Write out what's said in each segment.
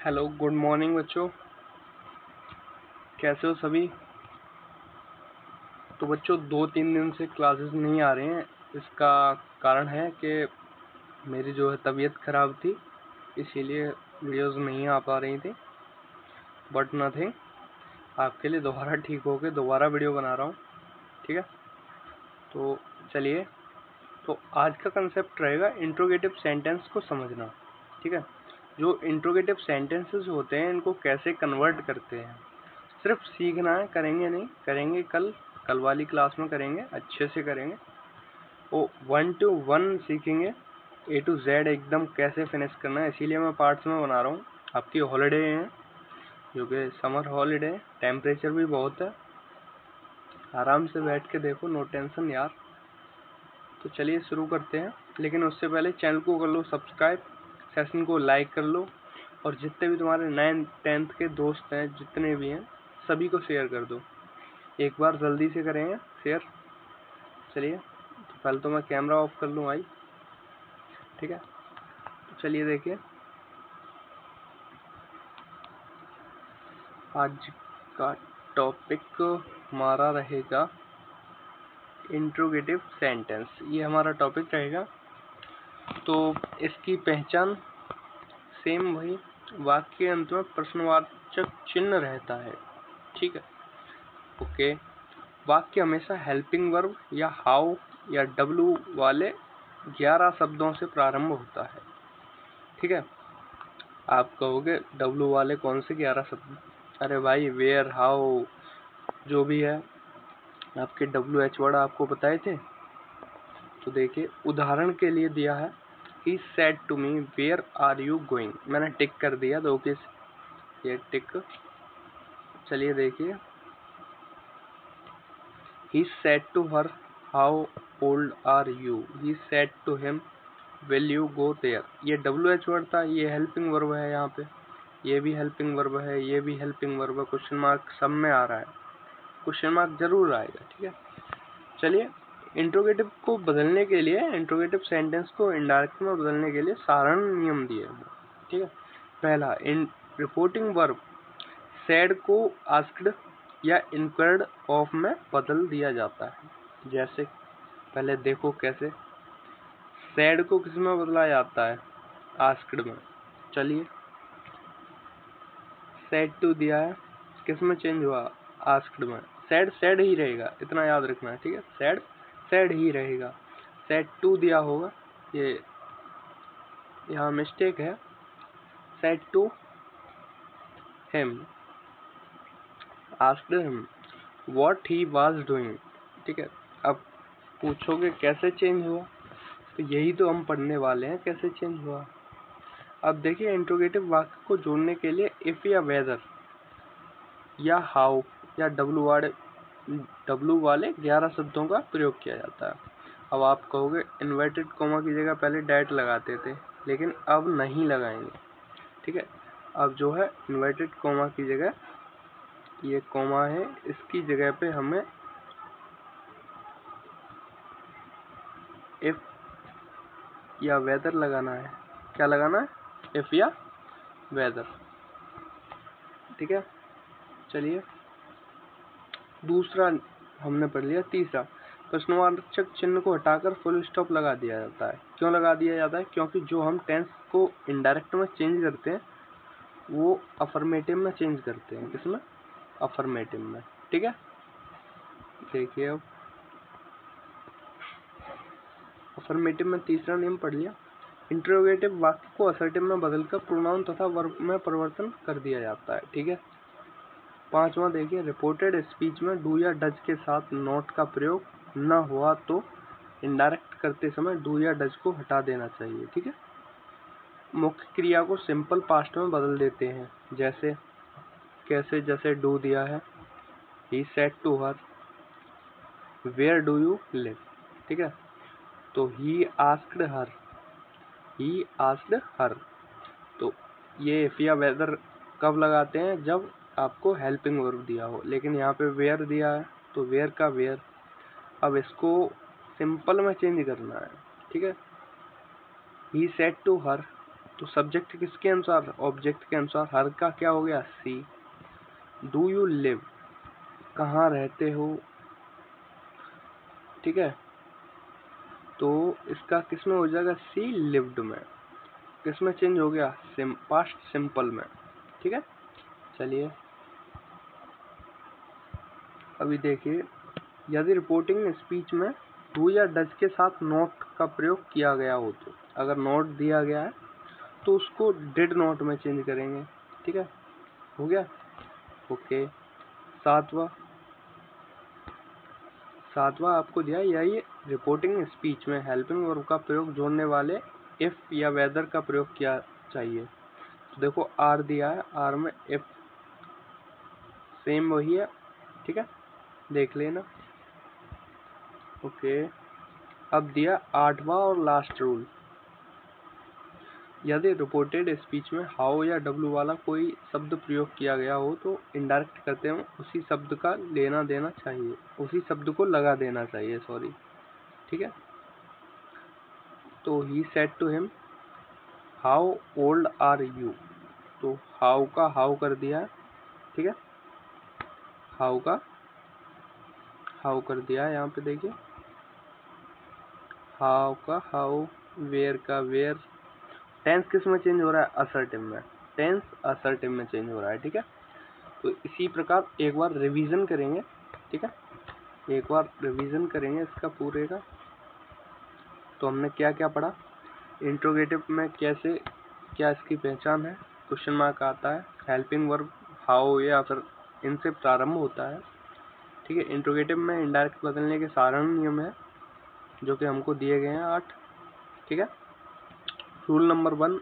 Hello, good morning बच्चों। कैसे हो सभी? तो बच्चों 2-3 दिन से क्लासेस नहीं आ रहे हैं। इसका कारण है कि मेरी जो है तबीयत ख़राब थी, इसीलिए वीडियोस नहीं आ पा रही थी। बट नथिंग, आपके लिए दोबारा ठीक हो के दोबारा वीडियो बना रहा हूँ। ठीक है, तो चलिए। तो आज का कंसेप्ट रहेगा इंट्रोगेटिव सेंटेंस को समझना। ठीक है, जो इंट्रोगेटिव सेंटेंसेस होते हैं इनको कैसे कन्वर्ट करते हैं, सिर्फ सीखना है, करेंगे नहीं, करेंगे कल वाली क्लास में करेंगे, अच्छे से करेंगे। वो 1 to 1 सीखेंगे, A to Z एकदम कैसे फिनिश करना है। इसीलिए मैं पार्ट्स में बना रहा हूँ। आपकी हॉलीडे है, जो कि समर हॉलीडे, टेम्परेचर भी बहुत है, आराम से बैठ के देखो, नो टेंशन यार। तो चलिए शुरू करते हैं, लेकिन उससे पहले चैनल को कर लो सब्सक्राइब, सेशन को लाइक कर लो, और जितने भी तुम्हारे 9th 10th के दोस्त हैं, जितने भी हैं, सभी को शेयर कर दो। एक बार जल्दी से करेंगे शेयर। चलिए, तो पहले तो मैं कैमरा ऑफ कर लूँ भाई। ठीक है, तो चलिए देखिए, आज का टॉपिक हमारा रहेगा इंट्रोगेटिव सेंटेंस। ये हमारा टॉपिक रहेगा। तो इसकी पहचान सेम वही, वाक्य के अंत में प्रश्नवाचक चिन्ह रहता है। ठीक है, ओके। वाक्य हमेशा हेल्पिंग वर्ब या हाउ या डब्लू वाले 11 शब्दों से प्रारंभ होता है। ठीक है, आप कहोगे डब्लू वाले कौन से 11 शब्द? अरे भाई, वेयर, हाउ, जो भी है, आपके WH वर्ड आपको बताए थे। तो देखिए, उदाहरण के लिए दिया है, he said to me where are you going. मैंने टिक कर दिया, दो किस ये टिक। चलिए देखिए, he said to her how old are you, he said to him will you go there. ये WH वर्ड था, ये हेल्पिंग वर्ब है। यहाँ पे ये भी हेल्पिंग वर्ब है, ये भी हेल्पिंग वर्ब है। क्वेश्चन मार्क सब में आ रहा है, क्वेश्चन मार्क जरूर आएगा। ठीक है, चलिए। इंट्रोगेटिव को बदलने के लिए, इंट्रोगेटिव सेंटेंस को इनडायरेक्ट में बदलने के लिए साधारण नियम दिए हैं। ठीक है, पहला, इन रिपोर्टिंग वर्ब सेड को आस्क्ड या इंक्वायर्ड ऑफ में बदल दिया जाता है। जैसे पहले देखो कैसे सेड को किस में बदला जाता है? आस्क्ड में। चलिए, सेड टू दिया है, किस में चेंज हुआ? आस्क्ड में। सेड सेड ही रहेगा, इतना याद रखना है। ठीक है, सेड सेड ही रहेगा। सेड टू दिया होगा, ये यहाँ मिस्टेक है, said to him, asked him what he was doing. ठीक है, अब पूछोगे कैसे चेंज हुआ, तो यही तो हम पढ़ने वाले हैं, कैसे चेंज हुआ। अब देखिए, इंट्रोगेटिव वाक्य को जोड़ने के लिए इफ या वेदर या हाउ या डब्लू वाले 11 शब्दों का प्रयोग किया जाता है। अब आप कहोगे इन्वर्टेड कोमा की जगह पहले डैट लगाते थे, लेकिन अब नहीं लगाएंगे। ठीक है, अब जो है इन्वर्टेड कोमा की जगह, ये कोमा है, इसकी जगह पे हमें इफ या वेदर लगाना है। क्या लगाना है? इफ या वेदर। ठीक है, चलिए, दूसरा हमने पढ़ लिया। तीसरा, प्रश्नवाचक चिन्ह को हटाकर फुल स्टॉप लगा दिया जाता है। क्यों लगा दिया जाता है? क्योंकि जो हम टेंस को इनडायरेक्ट में चेंज करते हैं, वो अफर्मेटिव में चेंज करते हैं। किसमें? अफर्मेटिव में। ठीक है, देखिए, अब अफर्मेटिव में तीसरा नियम पढ़ लिया। इंट्रोगेटिव वाक्य को असर्टिव में बदलकर प्रोनाउन तथा वर्ब में परिवर्तन कर दिया जाता है। ठीक है, पांचवा देखिए, रिपोर्टेड स्पीच में डू या डज के साथ नॉट का प्रयोग न हुआ तो इनडायरेक्ट करते समय डू या डज को हटा देना चाहिए। ठीक है, मुख्य क्रिया को सिंपल पास्ट में बदल देते हैं। जैसे कैसे? जैसे डू दिया है, he said to her where do you live. ठीक है, तो he asked her, he asked her. तो ये इफ या वेदर कब लगाते हैं? जब आपको हेल्पिंग वर्ब दिया हो। लेकिन यहाँ पे वेयर दिया है, तो वेयर का वेयर। अब इसको सिंपल में चेंज करना है। ठीक है, ही सेड टू हर तो सब्जेक्ट किसके अनुसार, ऑब्जेक्ट के अनुसार। हर का क्या हो गया, सी। डू यू लिव, कहाँ रहते हो, ठीक है। तो इसका किस में हो जाएगा, सी लिव्ड में। किस में चेंज हो गया, पास्ट सिंपल में, ठीक है। चलिए अभी देखिए, यदि रिपोर्टिंग स्पीच में डू या डज के साथ नॉट का प्रयोग किया गया हो, तो अगर नॉट दिया गया है तो उसको डिड नॉट में चेंज करेंगे, ठीक है। हो गया, ओके। सातवां आपको दिया, यही रिपोर्टिंग स्पीच में हेल्पिंग वर्ब का प्रयोग जोड़ने वाले इफ या वेदर का प्रयोग किया चाहिए। तो देखो आर दिया है, आर में इफ, सेम वही है, ठीक है, देख लेना, ओके। अब दिया 8वां और लास्ट रूल, यदि रिपोर्टेड स्पीच में हाउ या डब्ल्यू वाला कोई शब्द प्रयोग किया गया हो तो इनडायरेक्ट करते हैं उसी शब्द का लेना देना चाहिए, उसी शब्द को लगा देना चाहिए, सॉरी, ठीक है। तो he said to him how old are you, तो हाउ का हाउ कर दिया, ठीक है, हाउ का हाउ कर दिया, यहाँ पे देखिए हाउ का हाउ, वेयर का वेयर। टेंस किस में चेंज हो रहा है, असर्टिव में, टेंस असर्टिव में चेंज हो रहा है, ठीक है। तो इसी प्रकार एक बार रिवीजन करेंगे, ठीक है, एक बार रिवीजन करेंगे इसका पूरे का। तो हमने क्या क्या पढ़ा, इंट्रोगेटिव में कैसे, क्या इसकी पहचान है, क्वेश्चन मार्क आता है, हेल्पिंग वर्ब हाउ या फिर इनसे प्रारंभ होता है, ठीक है। इंट्रोगेटिव में इनडायरेक्ट बदलने के साधारण नियम है जो कि हमको दिए गए हैं 8, ठीक है। रूल नंबर 1,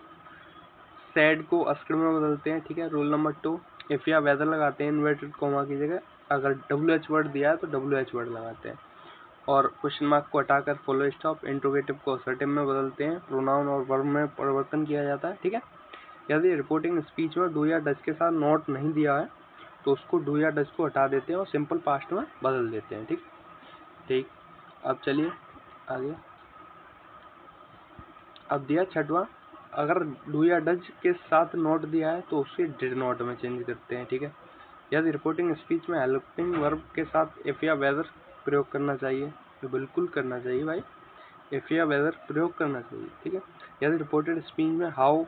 सैड को अस्क्र में बदलते हैं, ठीक है। रूल नंबर 2, इफ या वेदर लगाते हैं इन्वर्टेड कॉमा की जगह, अगर WH वर्ड दिया है तो WH वर्ड लगाते हैं, और क्वेश्चन मार्क को हटाकर फुल स्टॉप। इंट्रोगेटिव को असर्टिव में बदलते हैं, प्रोनाउन और वर्ब में परिवर्तन किया जाता है, ठीक है। यदि रिपोर्टिंग स्पीच में डू या डज के साथ नॉट नहीं दिया है तो उसको डू या डज को हटा देते हैं और सिंपल पास्ट में बदल देते हैं, ठीक। अब चलिए आगे, अब दिया 6वां, अगर डू या डज के साथ नॉट दिया है तो उसे डिड नॉट में चेंज करते हैं, ठीक है। यदि रिपोर्टिंग स्पीच में हेल्पिंग वर्ब के साथ इफ या वेदर प्रयोग करना चाहिए, तो बिल्कुल करना चाहिए भाई, इफ या वेदर प्रयोग करना चाहिए, ठीक है। यदि रिपोर्टेड स्पीच में हाउ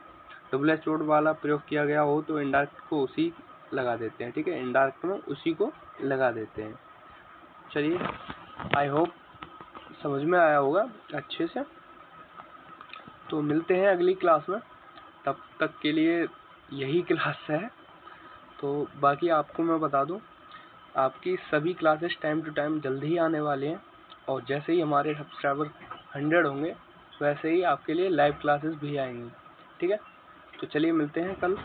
WH वर्ड वाला प्रयोग किया गया हो तो इनडायरेक्ट को उसी लगा देते हैं, ठीक है, इनडायरेक्ट में उसी को लगा देते हैं। चलिए आई होप समझ में आया होगा अच्छे से। तो मिलते हैं अगली क्लास में, तब तक के लिए यही क्लास है। तो बाकी आपको मैं बता दूं, आपकी सभी क्लासेस टाइम टू टाइम जल्दी ही आने वाले हैं, और जैसे ही हमारे सब्सक्राइबर 100 होंगे वैसे ही आपके लिए लाइव क्लासेस भी आएंगी, ठीक है। तो चलिए मिलते हैं कल।